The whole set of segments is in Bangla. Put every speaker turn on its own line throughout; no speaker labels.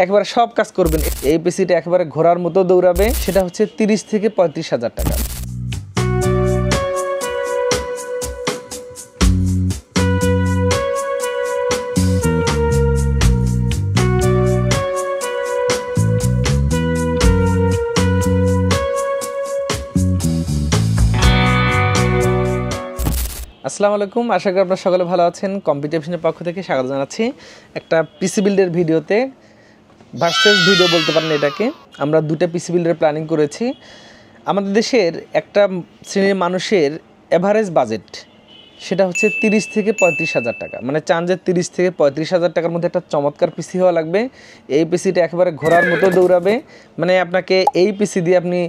একবারে সব কাজ করবেন। এই পিসিটা একবারে ঘোড়ার মতো দৌড়াবে, সেটা হচ্ছে 30 থেকে 35,000 টাকা। আসসালামু আলাইকুম, আশা করি আপনারা সকলে ভালো আছেন। কম্পিটিশনের পক্ষ থেকে স্বাগত জানাচ্ছি একটা পিসি বিল্ডের ভিডিওতে। ভার্সেস ভিডিও বলতে পারেন এটাকে। আমরা দুটো পিসি বিল্ডের প্ল্যানিং করেছি। আমাদের দেশের একটা শ্রেণীর মানুষের এভারেজ বাজেট সেটা হচ্ছে 30 থেকে 35,000 টাকা। মানে চান যে 30 থেকে 35,000 টাকার মধ্যে একটা চমৎকার পিসি হওয়া লাগবে। এই পিসিটা একেবারে ঘোড়ার মতো দৌড়াবে, মানে আপনাকে এই পিসি দিয়ে আপনি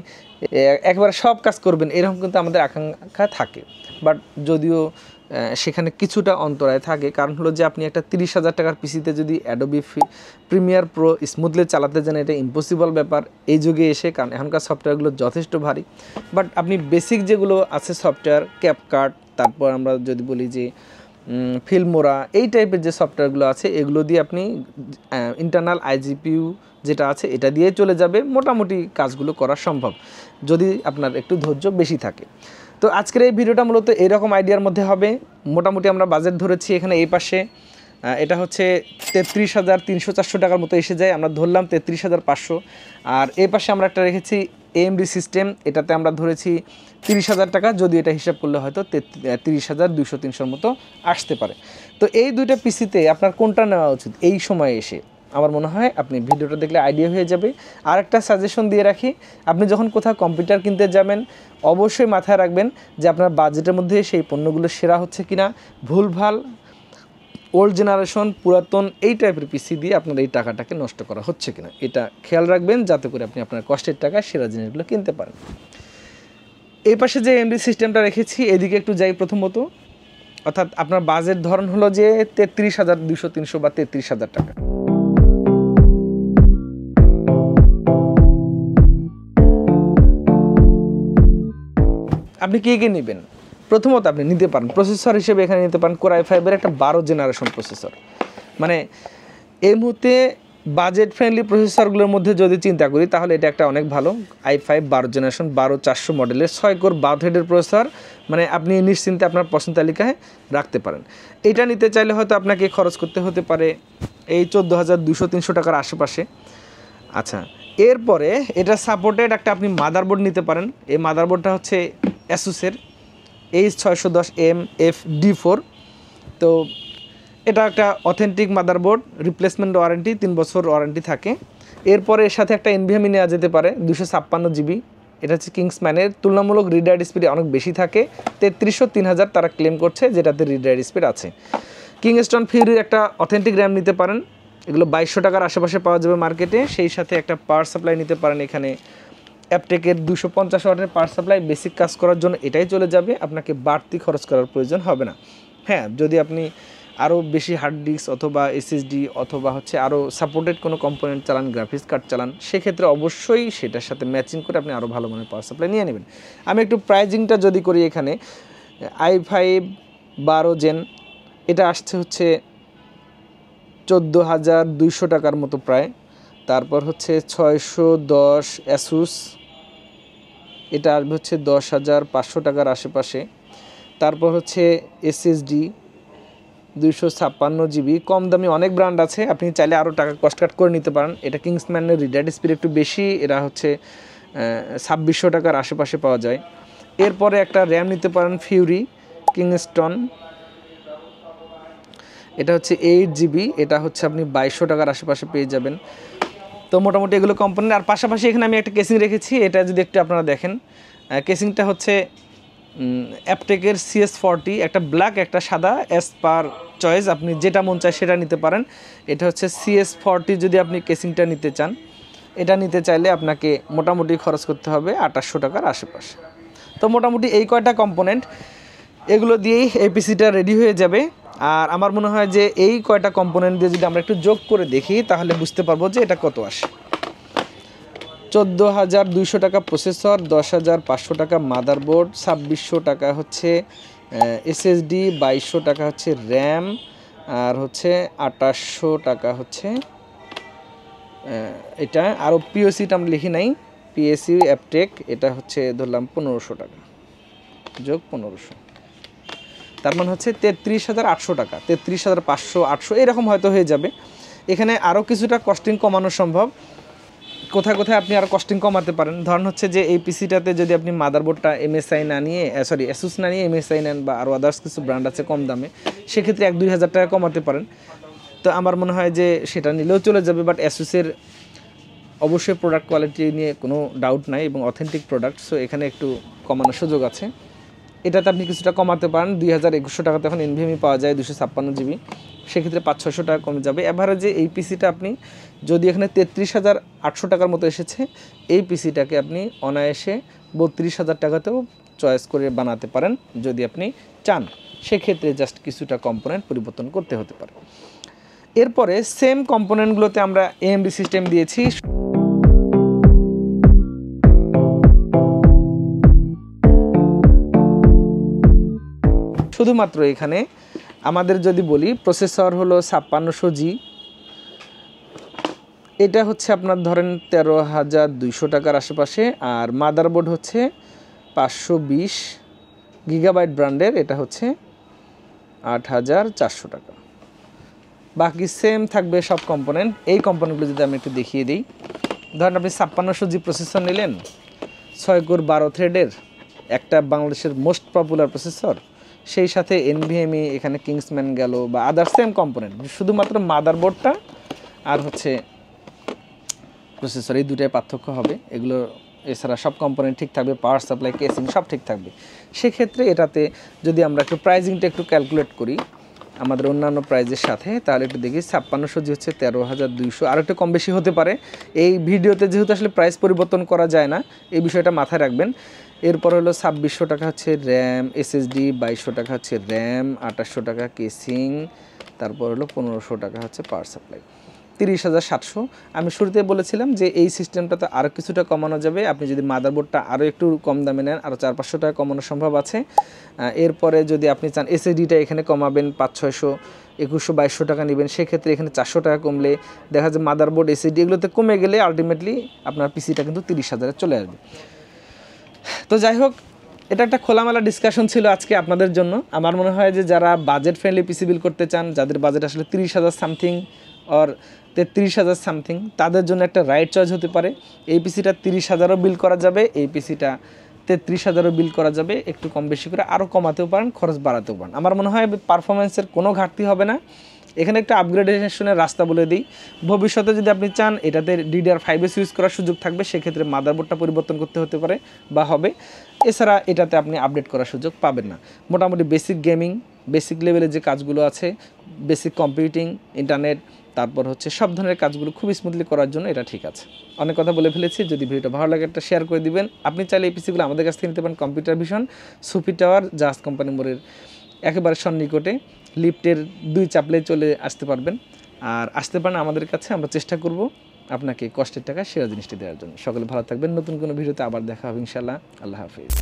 একবারে সব কাজ করবেন, এরকম কিন্তু আমাদের আকাঙ্ক্ষা থাকে। বাট যদিও সেখানে কিছুটা অন্তরায় থাকে, কারণ হলো যে আপনি একটা 30,000 টাকার পিসিতে যদি অ্যাডোবি প্রিমিয়ার প্রো স্মুথলি চালাতে যান, এটা ইম্পসিবল ব্যাপার এই যুগে এসে, কারণ এখনকার সফটওয়্যারগুলো যথেষ্ট ভারী। বাট আপনি বেসিক যেগুলো আছে সফটওয়্যার, ক্যাপকাট, তারপর আমরা যদি বলি যে ফিল্মোরা, এই টাইপের যে সফটওয়্যারগুলো আছে এগুলো দিয়ে আপনি ইন্টারনাল আইজিপিইউ যেটা আছে এটা দিয়ে চলে যাবে, মোটামুটি কাজগুলো করা সম্ভব যদি আপনার একটু ধৈর্য বেশি থাকে। তো আজকের এই ভিডিওটা মূলত এরকম আইডিয়ার মধ্যে হবে। মোটামুটি আমরা বাজেট ধরেছি এখানে এই পাশে, এটা হচ্ছে 33,300-400 টাকার মতো এসে যায়, আমরা ধরলাম 33,500। আর এই পাশে আমরা একটা রেখেছি এএমডি সিস্টেম, এটাতে আমরা ধরেছি 30,000 টাকা, যদি এটা হিসাব করলে হয়তো 30,200-300 মতো আসতে পারে। তো এই দুইটা পিসিতে আপনার কোনটা নেওয়া উচিত এই সময়ে এসে, আমার মনে হয় আপনি ভিডিওটা দেখলে আইডিয়া হয়ে যাবে। আর একটা সাজেশন দিয়ে রাখি, আপনি যখন কোথাও কম্পিউটার কিনতে যাবেন অবশ্যই মাথায় রাখবেন যে আপনার বাজেটের মধ্যে সেই পণ্যগুলো সেরা হচ্ছে কিনা। ভুলভাল ওল্ড জেনারেশন, পুরাতন এই টাইপের পিসি দিয়ে আপনার এই টাকাটাকে নষ্ট করা হচ্ছে কিনা, এটা খেয়াল রাখবেন, যাতে করে আপনি আপনার কষ্টের টাকায় সেরা জিনিসগুলো কিনতে পারেন। এই পাশে যে এমডি সিস্টেমটা রেখেছি এদিকে একটু যাই। প্রথমত অর্থাৎ আপনার বাজেট ধরন হলো যে 33,200-300 বা 33,000 টাকা। আপনি কে নেবেন? প্রথমত আপনি নিতে পারেন প্রসেসর হিসেবে, এখানে নিতে পারেন Core i5-এর একটা 12 জেনারেশন প্রসেসর। মানে এই মুহূর্তে বাজেট ফ্রেন্ডলি প্রসেসরগুলোর মধ্যে যদি চিন্তা করি তাহলে এটা একটা অনেক ভালো i5 12 জেনারেশন 12400 মডেলের 6 কোর 12 হেডের প্রসেসর। মানে আপনি নিশ্চিন্তে আপনার পছন্দ তালিকায় রাখতে পারেন। এটা নিতে চাইলে হয়তো আপনাকে খরচ করতে হতে পারে এই 14,200-300 টাকার আশেপাশে। আচ্ছা, এরপরে এটা সাপোর্টেড একটা আপনি মাদারবোর্ড নিতে পারেন। এই মাদারবোর্ডটা হচ্ছে অ্যাসুসের H610MFD4। তো এটা একটা অথেন্টিক মাদারবোর্ড, রিপ্লেসমেন্ট ওয়ারেন্টি 3 বছর ওয়ারেন্টি থাকে। এরপরে এর সাথে একটা NVMe নেওয়া যেতে পারে 256 GB। এটা হচ্ছে কিংসম্যানের, তুলনামূলক রিড রাইট স্পিড অনেক বেশি থাকে, 3300-3000 তারা ক্লেম করছে, যেটাতে রিড রাইট স্পিড আছে। কিংস্টন ফিউরির একটা অথেন্টিক র্যাম নিতে পারেন, এগুলো 2200 টাকার আশেপাশে পাওয়া যাবে মার্কেটে। সেই সাথে একটা পাওয়ার সাপ্লাই নিতে পারেন, এখানে অ্যাপটেকের 250 ওয়াটের পাওয়ার সাপ্লাই, বেসিক কাজ করার জন্য এটাই চলে যাবে, আপনাকে বাড়তি খরচ করার প্রয়োজন হবে না। হ্যাঁ, যদি আপনি আরও বেশি হার্ড ডিস্ক অথবা SSD অথবা হচ্ছে আরও সাপোর্টেড কোনো কম্পোনেন্ট চালান, গ্রাফিক্স কার্ড চালান, সেক্ষেত্রে অবশ্যই সেটার সাথে ম্যাচিং করে আপনি আরও ভালো মানের পাওয়ার সাপ্লাই নিয়ে নেবেন। আমি একটু প্রাইজিংটা যদি করি, এখানে i5 12 জেন এটা আসছে হচ্ছে 14,200 টাকার মতো প্রায়। তারপর হচ্ছে 610 অ্যাসুস, এটা আসবে হচ্ছে 10,500 টাকার আশেপাশে। তারপর হচ্ছে SSD 256 GB, কম দামি অনেক ব্র্যান্ড আছে, আপনি চাইলে আরও টাকা কস্ট কাট করে নিতে পারেন। এটা কিংসম্যানের রিড রাইট স্পিড একটু বেশি, এরা হচ্ছে 2600 টাকার আশেপাশে পাওয়া যায়। এরপরে একটা র্যাম নিতে পারেন ফিউরি কিংস্টন, এটা হচ্ছে 8 GB, এটা হচ্ছে আপনি 2200 টাকার আশেপাশে পেয়ে যাবেন। তো মোটামুটি এগুলো কম্পোনেন্ট। আর পাশাপাশি এখানে আমি একটা কেসিং রেখেছি, এটা যদি একটু আপনারা দেখেন, কেসিংটা হচ্ছে অ্যাপটেকের CS40, একটা ব্ল্যাক একটা সাদা, অ্যাজ পার চয়েস, আপনি যেটা মন চায় সেটা নিতে পারেন। এটা হচ্ছে CS40, যদি আপনি কেসিংটা নিতে চান, এটা নিতে চাইলে আপনাকে মোটামুটি খরচ করতে হবে 2800 টাকার আশেপাশে। তো মোটামুটি এই কয়টা কম্পোনেন্ট, এগুলো দিয়েই এই পিসিটা রেডি হয়ে যাবে। আর আমার মনে হয় যে এই কয়টা কম্পোনেন্ট দিয়ে যদি আমরা একটু যোগ করে দেখি তাহলে বুঝতে পারবো যে এটা কত আসে। 14,200 টাকা প্রসেসর, 10,500 টাকা মাদারবোর্ড, 2600 টাকা হচ্ছে SSD, 2200 টাকা হচ্ছে র্যাম, আর হচ্ছে 2800 টাকা হচ্ছে এটা আরও পিওসিটা আমরা লিখি নাই, পিএসসি অ্যাপটেক, এটা হচ্ছে ধরলাম 1500 টাকা যোগ 1500, তার মানে হচ্ছে 33,800 টাকা, 33,500, 800 এরকম হয়তো হয়ে যাবে। এখানে আরও কিছুটা কস্টিং কমানো সম্ভব। কোথায় কোথায় আপনি আরও কস্টিং কমাতে পারেন, ধরুন হচ্ছে যে এই পিসিটাতে যদি আপনি মাদারবোর্ডটা এমএসআই না নিয়ে অ্যাসুস না নিয়ে এমএসআই নেন বা আরও আদার্স কিছু ব্র্যান্ড আছে কম দামে, সেক্ষেত্রে 1-2 হাজার টাকা কমাতে পারেন। তো আমার মনে হয় যে সেটা নিলেও চলে যাবে, বাট অ্যাসুসের অবশ্যই প্রোডাক্ট কোয়ালিটি নিয়ে কোনো ডাউট নাই এবং অথেন্টিক প্রোডাক্ট, সো এখানে একটু কমানোর সুযোগ আছে। এটাতে আপনি কিছুটা কমাতে পারেন, 2,100 টাকাতে এখন এনভিএমই পাওয়া যায় 256 জিবি, সেক্ষেত্রে 500-600 টাকা কমে যাবে। এভারেজে এই পিসিটা আপনি যদি এখানে 33,800 টাকার মতো এসেছে, এই পিসিটাকে আপনি অনায়াসে 32,000 টাকাতেও চয়েস করে বানাতে পারেন যদি আপনি চান। সেক্ষেত্রে জাস্ট কিছুটা কম্পোনেন্ট পরিবর্তন করতে হতে পারে। এরপরে সেম কম্পোনেন্টগুলোতে আমরা এএমডি সিস্টেম দিয়েছি। শুধুমাত্র এখানে আমাদের যদি বলি প্রসেসর হলো 5600G, এটা হচ্ছে আপনার ধরেন 13,200 টাকার আশেপাশে, আর মাদারবোর্ড হচ্ছে 520 গিগাবাইট ব্র্যান্ডের, এটা হচ্ছে 8,400 টাকা। বাকি সেম থাকবে সব কম্পোনেন্ট। এই কম্পোনেন্টগুলো যদি আমি একটু দেখিয়ে দিই, ধরেন আপনি 5600G প্রসেসর নিলেন, 6 কোর 12 থ্রেডের একটা বাংলাদেশের মোস্ট পপুলার প্রসেসর, সেই সাথে এনভিএমই এখানে কিংসম্যান গেল বা আদার সেম কম্পোনেন্ট, শুধুমাত্র মাদারবোর্ডটা আর হচ্ছে প্রসেসর এই দুটাই পার্থক্য হবে। এগুলো এছাড়া সব কম্পোনেন্ট ঠিক থাকবে, পাওয়ার সাপ্লাই, কেসিং সব ঠিক থাকবে। সেক্ষেত্রে এটাতে যদি আমরা একটু প্রাইজিংটা একটু ক্যালকুলেট করি আমাদের অন্যান্য প্রাইজের সাথে, তাহলে একটু দেখি 5600G হচ্ছে 13,200, আর একটু কম বেশি হতে পারে। এই ভিডিওতে যেহেতু আসলে প্রাইস পরিবর্তন করা যায় না, এই বিষয়টা মাথায় রাখবেন। এরপর হলো 2600 টাকা হচ্ছে র্যাম, এসএসডি 2200 টাকা হচ্ছে র্যাম, 2800 টাকা কেসিং, তারপর হলো 1500 টাকা হচ্ছে পাওয়ার সাপ্লাই, 30,700। আমি শুরুতে বলেছিলাম যে এই সিস্টেমটাতে আরও কিছুটা কমানো যাবে, আপনি যদি মাদারবোর্ডটা আরও একটু কম দামে নেন আরও 400-500 টাকা কমানো সম্ভব আছে। এরপরে যদি আপনি চান এসএসডিটা এখানে কমাবেন 500-600, 2100-2200 টাকা নেবেন, সেক্ষেত্রে এখানে 400 টাকা কমলে দেখা যায় মাদারবোর্ড এসএসডি এগুলোতে কমে গেলে আলটিমেটলি আপনার পিসিটা কিন্তু 30,000-এ চলে আসবে। তো যাই হোক, এটা একটা খোলামেলা ডিসকাশন ছিল আজকে আপনাদের জন্য। আমার মনে হয় যে যারা বাজেট ফ্রেন্ডলি পিসি বিল করতে চান, যাদের বাজেট আসলে 30,000 সামথিং অর 33,000 সামথিং, তাদের জন্য একটা রাইট চয়েস হতে পারে। এই পিসিটা 30,000-ও বিল করা যাবে, এই পিসিটা 33,000-ও বিল করা যাবে, একটু কম বেশি করে আরও কমাতেও পারেন, খরচ বাড়াতেও পারেন। আমার মনে হয় পারফরমেন্সের কোনো ঘাটতি হবে না। এখানে একটা আপগ্রেডেশনের রাস্তা বলে দিই, ভবিষ্যতে যদি আপনি চান এটাতে DDR5 ইউজ করার সুযোগ থাকবে, সেক্ষেত্রে মাদারবোর্ডটা পরিবর্তন করতে হতে পারে বা হবে। এছাড়া এটাতে আপনি আপডেট করার সুযোগ পাবেন না। মোটামুটি বেসিক গেমিং, বেসিক লেভেলের যে কাজগুলো আছে, বেসিক কম্পিউটিং, ইন্টারনেট, তারপর হচ্ছে সব ধরনের কাজগুলো খুব স্মুথলি করার জন্য এটা ঠিক আছে। অনেক কথা বলে ফেলেছি, যদি ভিডিওটা ভালো লাগে একটা শেয়ার করে দিবেন। আপনি চাইলে এই পিসিগুলো আমাদের কাছ থেকে নিতে পারেন কম্পিউটার ভিশন, সুফি টাওয়ার, জাহাজ কোম্পানি মোড়ের একেবারে সন্নিকটে, লিফটের 2 চাপলে চলে আসতে পারবেন। আর আসতে পারেন আমাদের কাছে, আমরা চেষ্টা করব আপনাকে কষ্টের টাকা সেরা জিনিসটি দেওয়ার জন্য। সকলে ভালো থাকবেন, নতুন কোনো ভিডিওতে আবার দেখা হবে ইনশাআল্লাহ। আল্লাহ হাফিজ।